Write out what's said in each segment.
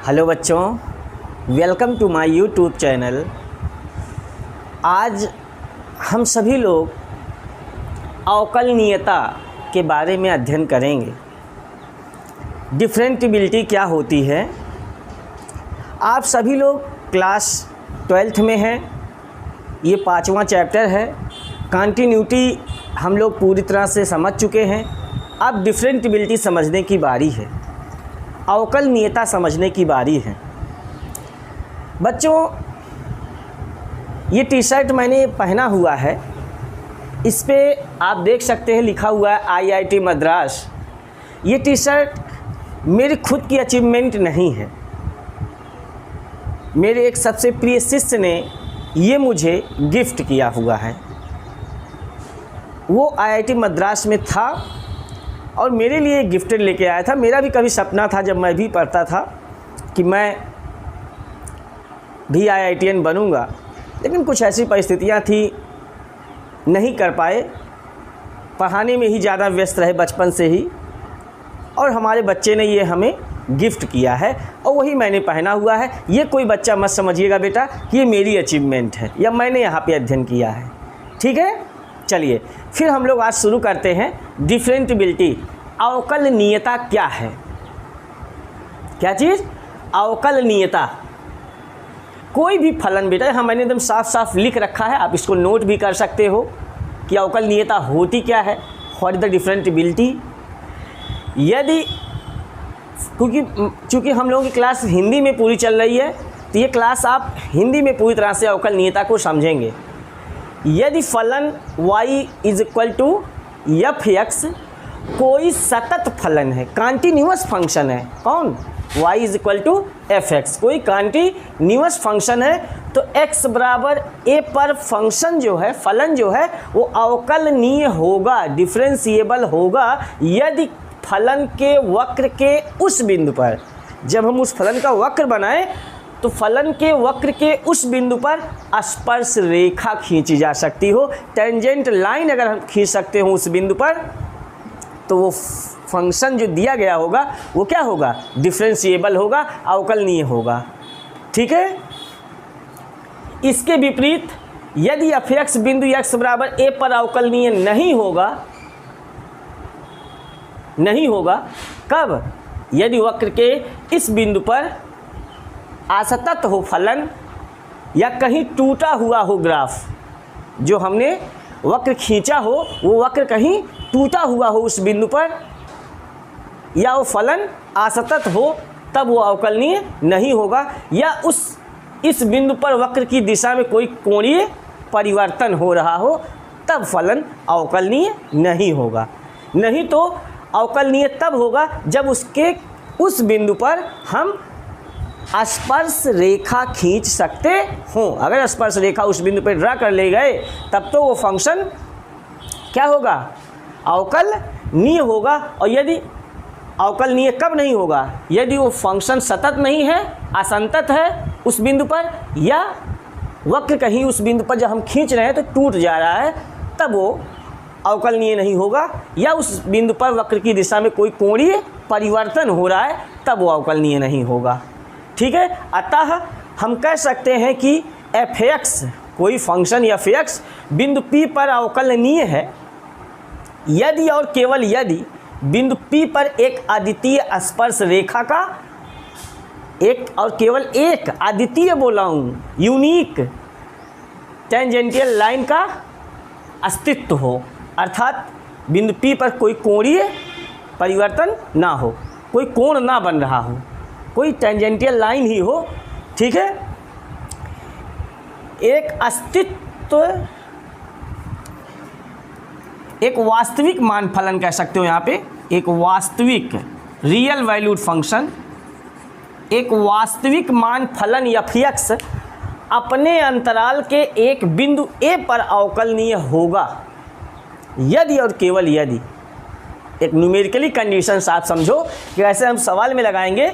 Hello बच्चों, welcome to my YouTube channel. आज हम सभी लोग अवकलनीयता के बारे में अध्ययन करेंगे। डिफरेंटिबिलिटी क्या होती है। आप सभी लोग क्लास 12th में हैं। ये 5वां चैप्टर है। कंटिन्यूटी हम लोग पूरी तरह से समझ चुके हैं। अब डिफरेंटिबिलिटी समझने की बारी है, अवकलनीयता समझने की बारी है। बच्चों, ये टी शर्ट मैंने पहना हुआ है, इस पे आप देख सकते हैं लिखा हुआ है IIT मद्रास। ये टी शर्ट मेरी खुद की अचीवमेंट नहीं है। मेरे एक सबसे प्रिय शिष्य ने ये मुझे गिफ्ट किया हुआ है। वो IIT मद्रास में था और मेरे लिए गिफ्ट लेके आया था। मेरा भी कभी सपना था, जब मैं भी पढ़ता था, कि मैं भी IITian बनूंगा, लेकिन कुछ ऐसी परिस्थितियां थी, नहीं कर पाए। पढ़ाने में ही ज़्यादा व्यस्त रहे बचपन से ही, और हमारे बच्चे ने ये हमें गिफ्ट किया है और वही मैंने पहना हुआ है। ये कोई बच्चा मत समझिएगा बेटा कि ये मेरी अचीवमेंट है या मैंने यहाँ पे अध्ययन किया है, ठीक है। चलिए फिर हम लोग आज शुरू करते हैं। डिफरेंटिबिलिटी, अवकलनीयता क्या है? क्या चीज़? अवकलनीयता। कोई भी फलन बेटा, यहाँ मैंने एकदम साफ साफ लिख रखा है, आप इसको नोट भी कर सकते हो कि अवकलनीयता होती क्या है। What is the differentiability. यदि चूँकि हम लोगों की क्लास हिंदी में पूरी चल रही है, तो ये क्लास आप हिंदी में पूरी तरह से अवकलनीयता को समझेंगे। यदि फलन y = f(x) कोई सतत फलन है, कंटिन्यूअस फंक्शन है। कौन? y = f(x) कोई कंटिन्यूअस फंक्शन है, तो x बराबर a पर फंक्शन जो है, फलन जो है, वो अवकलनीय होगा, डिफरेंशिएबल होगा, यदि फलन के वक्र के उस बिंदु पर, जब हम उस फलन का वक्र बनाएं, तो फलन के वक्र के उस बिंदु पर स्पर्श रेखा खींची जा सकती हो। टेंजेंट लाइन अगर हम खींच सकते हो उस बिंदु पर, तो वो फंक्शन जो दिया गया होगा वो क्या होगा? डिफरेंशिएबल होगा, अवकलनीय होगा, ठीक है। इसके विपरीत यदि f(x) बिंदु x बराबर a पर अवकलनीय नहीं होगा, कब? यदि वक्र के इस बिंदु पर असतत हो फलन, या कहीं टूटा हुआ हो ग्राफ, जो हमने वक्र खींचा हो वो वक्र कहीं टूटा हुआ हो उस बिंदु पर, या वो फलन असतत हो, तब वो अवकलनीय नहीं होगा। या इस बिंदु पर वक्र की दिशा में कोई कोणीय परिवर्तन हो रहा हो, तब फलन अवकलनीय नहीं होगा। नहीं तो अवकलनीय तब होगा जब उसके उस बिंदु पर हम स्पर्श रेखा खींच सकते हों। अगर स्पर्श रेखा उस बिंदु पर ड्रा कर ले गए, तब तो वो फंक्शन क्या होगा? अवकलनीय होगा। और यदि अवकलनीय कब नहीं होगा? यदि वो फंक्शन सतत नहीं है, असंतत है उस बिंदु पर, या वक्र कहीं उस बिंदु पर जब हम खींच रहे हैं तो टूट जा रहा है, तब वो अवकलनीय नहीं होगा। या उस बिंदु पर वक्र की दिशा में कोई कोणीय परिवर्तन हो रहा है, तब वो अवकलनीय नहीं होगा, ठीक है। अतः हम कह सकते हैं कि f(x) कोई फंक्शन f(x) बिंदु P पर अवकलनीय है, यदि और केवल यदि बिंदु P पर एक अद्वितीय स्पर्श रेखा का, एक और केवल एक अद्वितीय बोला हूँ, यूनिक टेंजेंटियल लाइन का अस्तित्व हो, अर्थात बिंदु P पर कोई कोणीय परिवर्तन ना हो, कोई कोण ना बन रहा हो, कोई टेंजेंटियल लाइन ही हो, ठीक है। एक अस्तित्व, एक वास्तविक मान फलन कह सकते हो यहाँ पे, एक वास्तविक रियल वैल्यूड फंक्शन, एक वास्तविक मान फलन f(x) अपने अंतराल के एक बिंदु a पर अवकलनीय होगा, यदि और केवल यदि। एक न्यूमेरिकली कंडीशंस आप समझो कि ऐसे हम सवाल में लगाएंगे,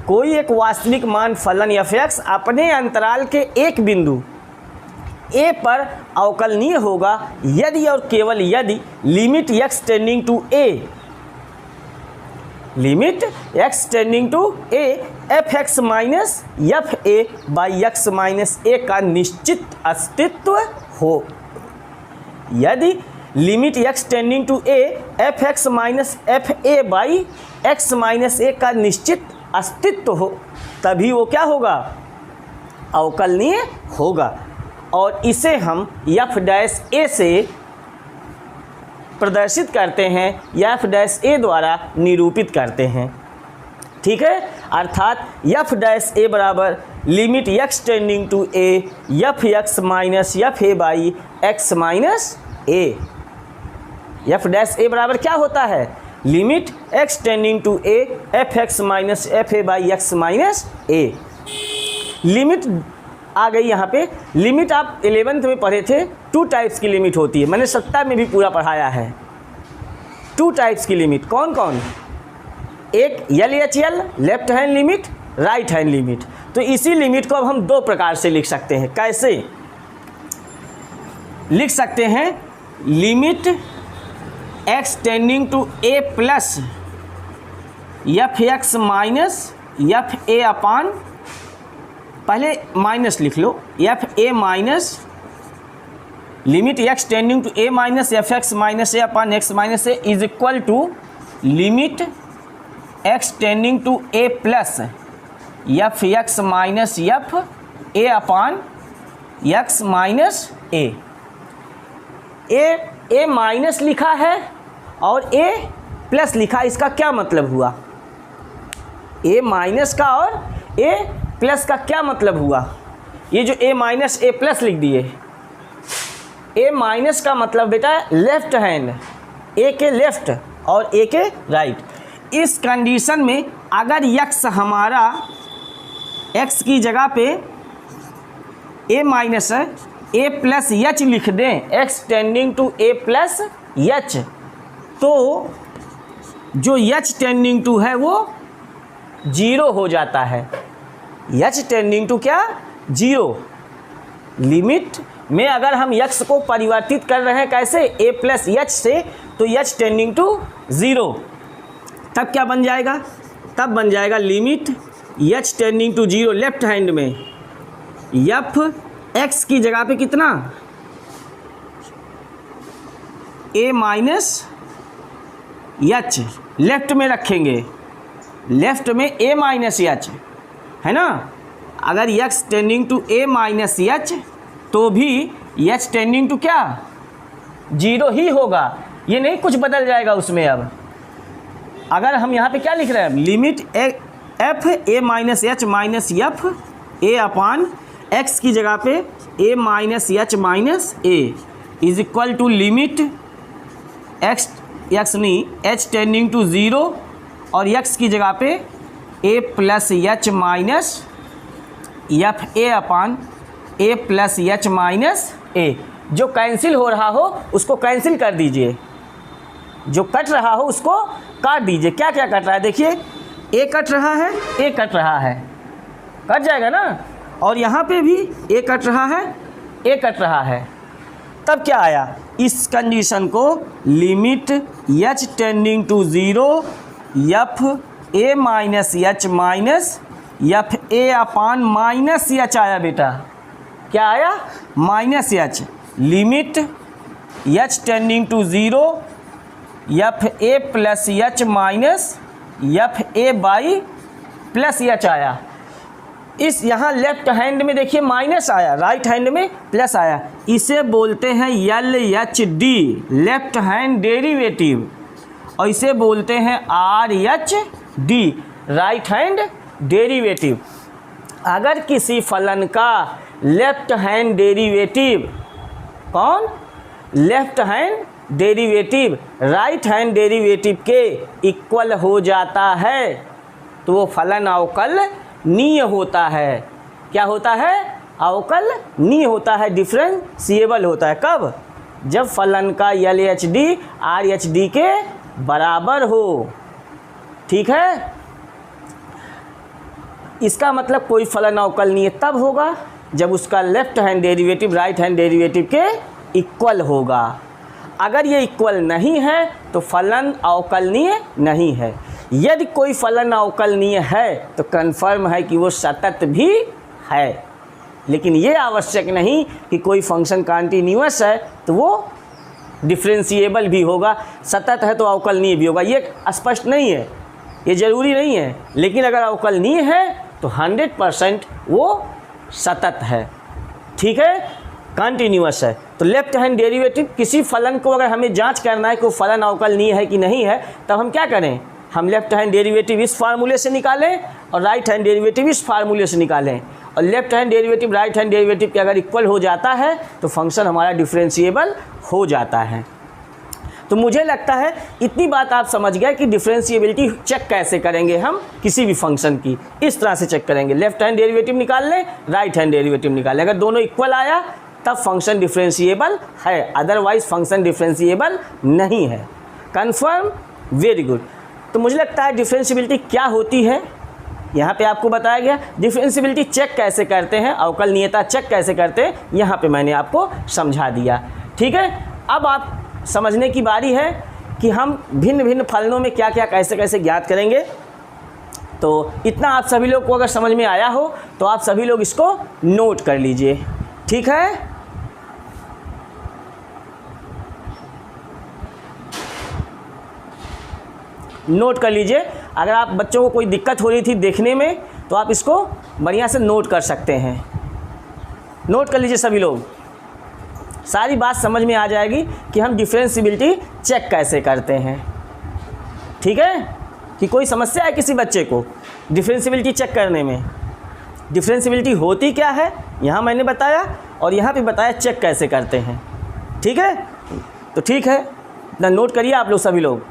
कोई एक वास्तविक मान फलन f(x) अपने अंतराल के एक बिंदु a पर अवकलनीय होगा, यदि और केवल यदि limit x tending to a limit x tending to a f x minus F A by x minus a का निश्चित अस्तित्व हो। यदि limit x tending to a f x minus F A by x minus a का निश्चित अस्तित्व हो, तभी वो क्या होगा, अवकलनीय होगा। और इसे हम एफ डैश ए से प्रदर्शित करते हैं या एफ डैश ए द्वारा निरूपित करते हैं। ठीक है, अर्थात एफ डैश ए बराबर limit x tending to a f x minus F A by x minus a. F dash a बराबर क्या होता है, limit x tending to a f x minus F A by x minus a. Limit आ गई यहाँ पे। Limit आप 11th में पढ़े थे, 2 टाइप्स की लिमिट होती है, मैंने 7 में भी पूरा पढ़ाया है। 2 टाइप्स की लिमिट कौन कौन, एक LHL left hand limit, right hand limit. तो इसी लिमिट को अब हम 2 प्रकार से लिख सकते हैं। कैसे लिख सकते हैं, limit x tending to a plus f x minus F A upon, पहले माइनस लिख लो, f A minus limit x tending to a minus f x minus a upon x minus a is equal to limit x tending to a plus f x minus F A upon x minus a. A minus लिखा है और a plus लिखा, इसका क्या मतलब हुआ, a minus का और a प्लस का क्या मतलब हुआ, ये जो a माइनस a प्लस लिख दिए, a माइनस का मतलब बेटा लेफ्ट हैंड, a के लेफ्ट और a के राइट। इस कंडीशन में अगर x हमारा x की जगह पे a minus a plus H लिख दें, x tending to a plus H, तो जो h टेंडिंग टू है वो 0 हो जाता है। h टेंडिंग टू क्या, 0। लिमिट में अगर हम x को परिवर्तित कर रहे हैं कैसे, a प्लस एच से, तो h टेंडिंग टू 0, तब क्या बन जाएगा, तब बन जाएगा limit h tending to 0 left hand में एफ एक्स की जगह पे कितना, a माइनस एच लेफ्ट में रखेंगे, लेफ्ट में a माइनस एच है ना। अगर x tending to a minus H तो भी h टेंडिंग टू क्या, 0 ही होगा, ये नहीं कुछ बदल जाएगा उसमें। अब अगर हम यहाँ पे क्या लिख रहे हैं, limit f A minus H minus F A upon x की जगह पे a minus H minus a is equal to limit x नहीं h टेंडिंग टू 0 और x की जगह पे a plus H minus F A upon a plus H minus a. जो cancel हो रहा हो उसको कैंसिल कर दीजिए, जो कट रहा हो उसको काट दीजिए। क्या क्या कट रहा है देखिए, a कट रहा है, a कट रहा है, कट जाएगा ना, और यहाँ पे भी a कट रहा है, a कट रहा है। तब क्या आया, इस कंडीशन को limit h tending to 0 F A minus H minus F A upon minus H आया बेटा, क्या आया, minus H. Limit h tending to 0 F A plus H minus F A by plus H आया। इस यहाँ left hand में देखिए minus आया, राइट हैंड में प्लस आया, इसे बोलते हैं LHD लेफ्ट हैंड डेरिवेटिव, और इसे बोलते हैं RHD राइट हैंड डेरिवेटिव। अगर किसी फलन का लेफ्ट हैंड डेरिवेटिव, कौन, left hand derivative right hand derivative के इक्वल हो जाता है तो वो फलन अवकलनीय होता है। क्या होता है, अवकलनीय होता है, डिफरेंशिएबल होता है। कब, जब फलन का LHD RHD के बराबर हो। ठीक है, इसका मतलब कोई फलन अवकलनीय तब होगा जब उसका left hand derivative right hand derivative के इक्वल होगा। अगर ये इक्वल नहीं है तो फलन अवकलनीय नहीं है। यदि कोई फलन अवकलनीय है तो कन्फर्म है कि वो सतत भी है, लेकिन ये आवश्यक नहीं कि कोई फंक्शन कॉन्टिन्यूअस है तो वो डिफरेंशिएबल भी होगा, सतत है तो अवकलनीय भी होगा, ये स्पष्ट नहीं है, ये ज़रूरी नहीं है। लेकिन अगर अवकलनीय है तो 100% वो सतत है, ठीक है, कॉन्टिन्यूअस है। तो लेफ्ट हैंड डेरिवेटिव, किसी फलन को अगर हमें जांच करना है कि वो फलन अवकलनीय है कि नहीं है, तब हम क्या करें, हम लेफ्ट हैंड डेरिवेटिव इस फार्मूले से निकालें और राइट हैंड डेरिवेटिव इस फार्मूले से निकालें, और left hand derivative right hand derivative के अगर इक्वल हो जाता है तो फंक्शन हमारा डिफरेंशिएबल हो जाता है। तो मुझे लगता है इतनी बात आप समझ गए कि डिफरेंशिएबिलिटी चेक कैसे करेंगे हम किसी भी फंक्शन की, इस तरह से चेक करेंगे, लेफ्ट हैंड डेरिवेटिव निकाल लें, राइट हैंड डेरिवेटिव निकाल लें, अगर दोनों इक्वल आया तब फंक्शन डिफरेंशिएबल है, अदरवाइज फंक्शन डिफरेंशिएबल नहीं है। Confirm, very good. तो मुझे लगता है डिफरेंशिएबिलिटी क्या होती है यहाँ पे आपको बताया गया, डिफरेंशिएबिलिटी चेक कैसे करते हैं, अवकलनीयता चेक कैसे करते हैं, यहाँ पे मैंने आपको समझा दिया, ठीक है। अब आप समझने की बारी है कि हम भिन्न भिन्न फलनों में क्या क्या कैसे कैसे ज्ञात करेंगे। तो इतना आप सभी लोग को अगर समझ में आया हो तो आप सभी लोग इसको नोट कर लीजिए, ठीक है। नोट कर लीजिए, अगर आप बच्चों को कोई दिक्कत हो रही थी देखने में तो आप इसको बढ़िया से नोट कर सकते हैं। नोट कर लीजिए सभी लोग, सारी बात समझ में आ जाएगी कि हम डिफरेंशिएबिलिटी चेक कैसे करते हैं, ठीक है। कि कोई समस्या है किसी बच्चे को डिफरेंशिएबिलिटी चेक करने में, डिफरेंशिएबिलिटी होती क्या है यहाँ मैंने बताया और यहाँ पे बताया चेक कैसे करते हैं, ठीक है। तो ठीक है, इतना नोट करिए आप लोग सभी लोग।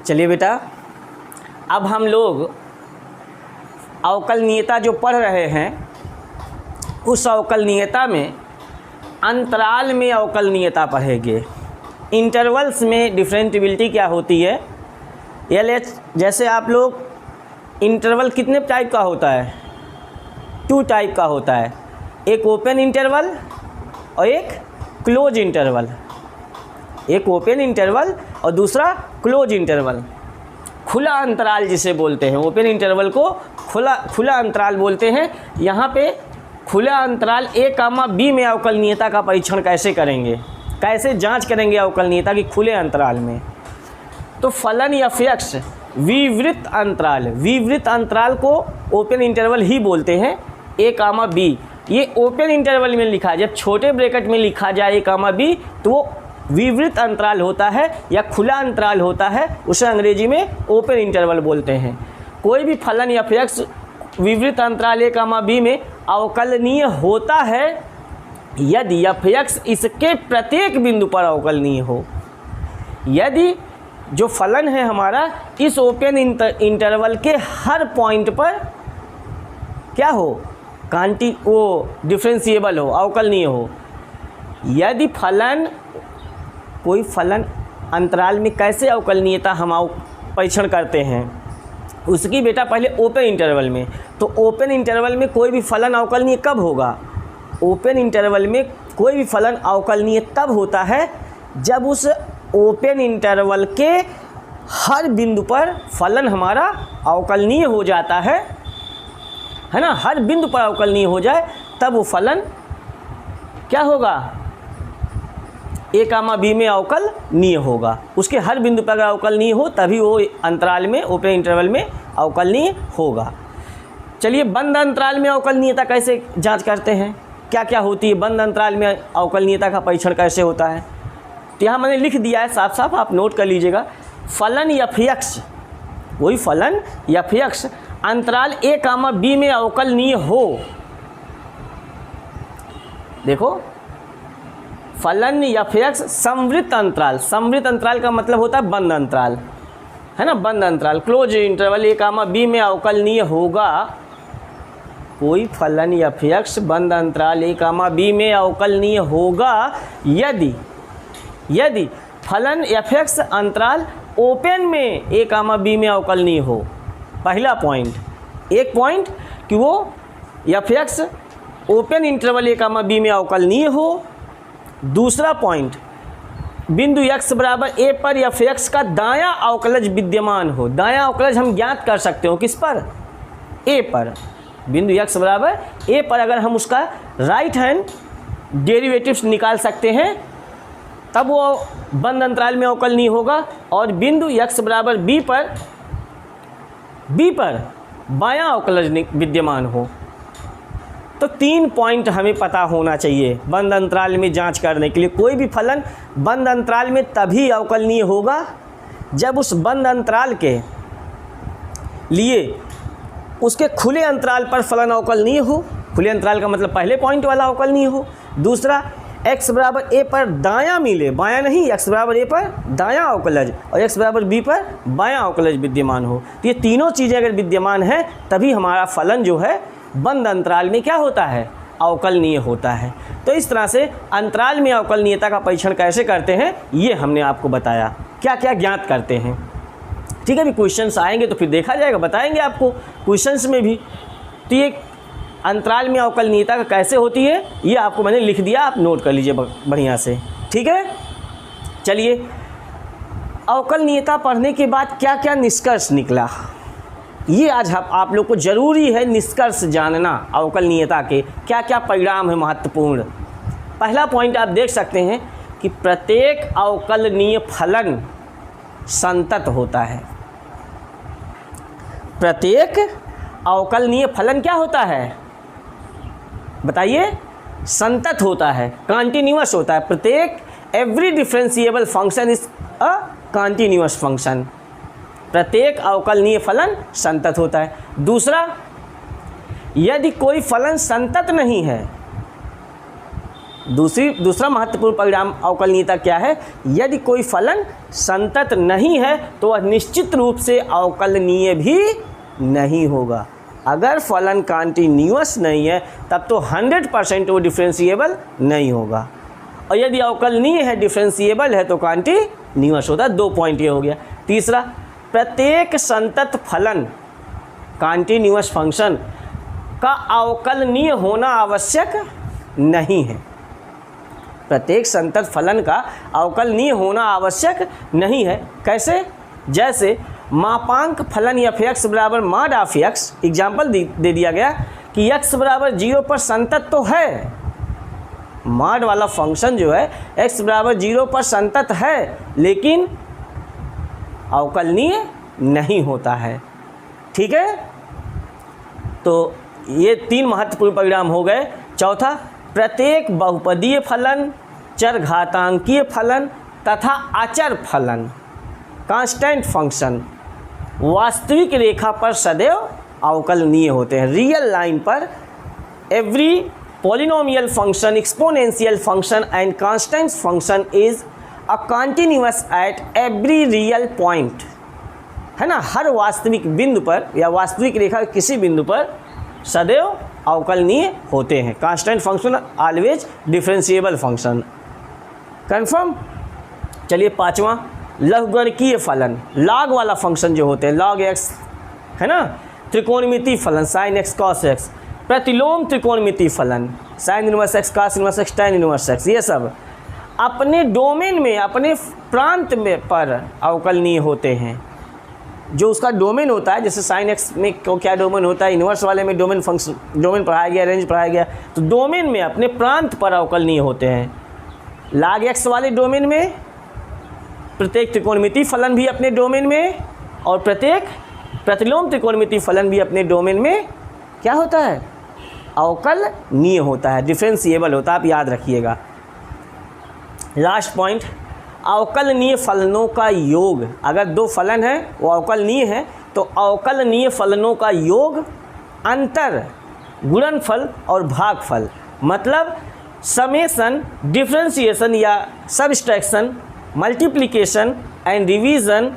चलिए बेटा, अब हम लोग अवकलनीयता जो पढ़ रहे हैं उस अवकलनीयता में अंतराल में अवकलनीयता पढ़ेंगे। इंटरवल्स में डिफरेंशिएबिलिटी क्या होती है, एलएच, जैसे आप लोग इंटरवल कितने टाइप का होता है, 2 टाइप का होता है, एक ओपन इंटरवल और एक क्लोज इंटरवल, एक ओपन इंटरवल और दूसरा क्लोज इंटरवल, खुला अंतराल जिसे बोलते हैं। ओपन इंटरवल को खुला अंतराल बोलते हैं। यहाँ पे खुला अंतराल a, b में अवकलनीयता का परीक्षण कैसे करेंगे, कैसे जांच करेंगे अवकलनीयता की खुले अंतराल में। तो फलन f(x) विवृत अंतराल को ओपन इंटरवल ही बोलते हैं, a, b। ये ओपन इंटरवल में लिखा, जब छोटे ब्रैकेट में लिखा जाए a, b तो वो विवृत अंतराल होता है या खुला अंतराल होता है, उसे अंग्रेजी में ओपन इंटरवल बोलते हैं। कोई भी फलन f(x) विवृत अंतराल a, b में अवकलनीय होता है यदि f(x) इसके प्रत्येक बिंदु पर अवकलनीय हो। यदि जो फलन है हमारा इस ओपन इंटरवल के हर पॉइंट पर क्या हो, वो डिफरेंशिएबल हो, अवकलनीय हो। यदि फलन, कोई फलन अंतराल में कैसे अवकलनीयता हम परीक्षण करते हैं, उसकी बेटा पहले ओपन इंटरवल में। तो ओपन इंटरवल में कोई भी फलन अवकलनीय कब होगा, ओपन इंटरवल में कोई भी फलन अवकलनीय तब होता है जब उस ओपन इंटरवल के हर बिंदु पर फलन हमारा अवकलनीय हो जाता है ना, हर बिंदु पर अवकलनीय हो जाए तब वो फलन क्या होगा, a, b में अवकलनीय होगा। उसके हर बिंदु पर अगर अवकलनीय हो तभी वो अंतराल में, ओपन इंटरवल में अवकलनीय होगा। चलिए बंद अंतराल में अवकलनीयता कैसे जांच करते हैं, क्या क्या होती है बंद अंतराल में अवकलनीयता का परीक्षण कैसे होता है। तो यहाँ मैंने लिख दिया है साफ साफ, आप नोट कर लीजिएगा। फलन f(x), वही फलन f(x) अंतराल a, b में अवकलनीय हो। देखो, फलन f(x) समवृत्त अंतराल का मतलब होता है बंद अंतराल, है ना, बंद अंतराल। क्लोज इंटरवल a, b में अवकलनीय होगा। कोई फलन f(x) बंद अंतराल a, b में अवकलनीय होगा यदि फलन f(x) अंतराल ओपन में a, b में अवकलनीय हो। पहला पॉइंट, एक पॉइंट कि वो f(x) open interval a, b में अवकलनीय हो। दूसरा पॉइंट बिंदु x बराबर a पर एफ एक्स का दायां अवकलज विद्यमान हो। दायां अवकलज हम ज्ञात कर सकते हो किस पर? a पर। बिंदु x बराबर a पर अगर हम उसका राइट हैंड डेरिवेटिव्स निकाल सकते हैं तब वो बंद अंतराल में अवकलनीय होगा। और बिंदु x बराबर b पर बायां अवकलज विद्यमान हो। तो 3 पॉइंट हमें पता होना चाहिए बंद अंतराल में जांच करने के लिए। कोई भी फलन बंद अंतराल में तभी अवकलनीय होगा जब उस बंद अंतराल के लिए उसके खुले अंतराल पर फलन अवकलनीय हो। खुले अंतराल का मतलब पहले पॉइंट वाला अवकलनीय हो। दूसरा, x बराबर a पर दायां मिले, बायां नहीं, x बराबर a पर दायां अवकलज और x बराबर b पर बायां अवकलज विद्यमान हो। तो ये तीनों चीज़ें अगर विद्यमान हैं तभी हमारा फलन जो है बंद अंतराल में क्या होता है? अवकलनीय होता है। तो इस तरह से अंतराल में अवकलनीयता का परीक्षण कैसे करते हैं ये हमने आपको बताया, क्या क्या ज्ञात करते हैं। ठीक है, अभी क्वेश्चंस आएंगे तो फिर देखा जाएगा, बताएंगे आपको क्वेश्चंस में भी। तो ये अंतराल में अवकलनीयता का कैसे होती है ये आपको मैंने लिख दिया, आप नोट कर लीजिए बढ़िया से। ठीक है, चलिए अवकलनीयता पढ़ने के बाद क्या क्या निष्कर्ष निकला ये आज आप लोग को ज़रूरी है निष्कर्ष जानना। अवकलनीयता के क्या क्या परिणाम है महत्वपूर्ण। पहला पॉइंट आप देख सकते हैं कि प्रत्येक अवकलनीय फलन संतत होता है। प्रत्येक अवकलनीय फलन क्या होता है बताइए? संतत होता है, कंटिन्यूअस होता है। प्रत्येक every differentiable function is a continuous function. प्रत्येक अवकलनीय फलन संतत होता है। दूसरा, यदि कोई फलन संतत नहीं है, दूसरा महत्वपूर्ण परिणाम अवकलनीयता क्या है? यदि कोई फलन संतत नहीं है तो वह निश्चित रूप से अवकलनीय भी नहीं होगा। अगर फलन कंटिन्यूअस नहीं है तब तो 100% वो डिफरेंशिएबल नहीं होगा। और यदि अवकलनीय है, डिफरेंशिएबल है तो कंटिन्यूअस होता है। 2 पॉइंट ये हो गया। तीसरा, प्रत्येक संतत फलन कंटिन्यूअस फंक्शन का अवकलनीय होना आवश्यक नहीं है। प्रत्येक संतत फलन का अवकलनीय होना आवश्यक नहीं है। कैसे? जैसे मापांक फलन f(x) बराबर मॉड ऑफ x, एग्जाम्पल दे दिया गया कि x बराबर 0 पर संतत तो है। मॉड वाला फंक्शन जो है x बराबर 0 पर संतत है लेकिन अवकलनीय नहीं होता है। ठीक है, तो ये 3 महत्वपूर्ण परिणाम हो गए। चौथा, प्रत्येक बहुपदीय फलन, चरघातांकीय फलन तथा अचर फलन कांस्टेंट फंक्शन वास्तविक रेखा पर सदैव अवकलनीय होते हैं। रियल लाइन पर every polynomial function, exponential function and constant function is a continuous at every real point, है ना। हर वास्तविक बिंदु पर या वास्तविक रेखा के किसी बिंदु पर सदैव अवकलनीय होते हैं। Constant function always differentiable function. Confirm. चलिए पांचवा, लघुगणकीय फलन, लॉग वाला फंक्शन जो होते हैं, लॉग एक्स, है ना। त्रिकोणमितीय फलन, साइन एक्स कॉस एक्स। प्रतिलोम त्रिकोणमितीय फलन, sine inverse x cos inverse x tan inverse x. ये सब अपने डोमेन में, अपने प्रांत में पर अवकलनीय होते हैं। जो उसका डोमेन होता है, जैसे साइन एक्स में क्या डोमेन होता है, इनवर्स वाले में डोमेन फंक्शन, डोमेन पढ़ाया गया, रेंज पढ़ाया गया, तो डोमेन में अपने प्रांत पर अवकलनीय होते हैं। लॉग एक्स वाले डोमेन में प्रत्येक त्रिकोणमितीय फलन भी अपने डोमेन में और प्रत्येक प्रतिलोम त्रिकोणमितीय फलन भी अपने डोमेन में क्या होता है? अवकलनीय होता है, डिफरेंशिएबल होता है। आप याद रखिएगा। लास्ट पॉइंट, अवकलनीय फलनों का योग। अगर 2 फलन हैं वो अवकलनीय हैं तो अवकलनीय फलनों का योग अंतर, गुणनफल और भागफल, मतलब समेशन, डिफरेंशिएशन या subtraction, multiplication and division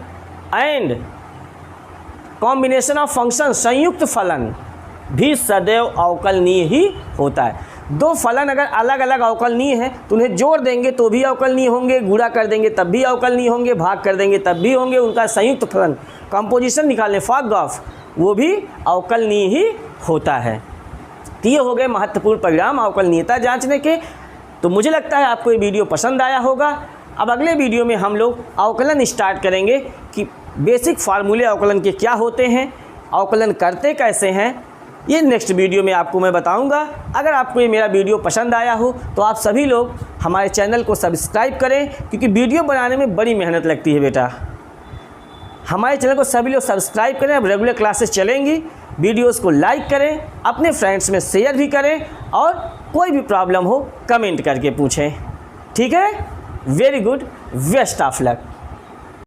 and combination of function, संयुक्त फलन भी सदैव अवकलनीय ही होता है। 2 फलन अगर अलग अलग अवकलनीय हैं तो उन्हें जोड़ देंगे तो भी अवकलनीय होंगे, गुणा कर देंगे तब भी अवकलनीय होंगे, भाग कर देंगे तब भी होंगे। उनका संयुक्त फलन, कंपोजिशन निकालने, फॉग, वो भी अवकलनीय ही होता है। तो ये हो गए महत्वपूर्ण परिणाम अवकलनीयता जांचने के। तो मुझे लगता है आपको ये वीडियो पसंद आया होगा। अब अगले वीडियो में हम लोग अवकलन स्टार्ट करेंगे कि बेसिक फार्मूले अवकलन के क्या होते हैं, अवकलन करते कैसे हैं, ये नेक्स्ट वीडियो में आपको मैं बताऊंगा। अगर आपको ये मेरा वीडियो पसंद आया हो तो आप सभी लोग हमारे चैनल को सब्सक्राइब करें, क्योंकि वीडियो बनाने में बड़ी मेहनत लगती है बेटा। हमारे चैनल को सभी लोग सब्सक्राइब करें। अब रेगुलर क्लासेस चलेंगी, वीडियोस को लाइक करें, अपने फ्रेंड्स में शेयर भी करें, और कोई भी प्रॉब्लम हो कमेंट करके पूछें। ठीक है, very good, best of luck.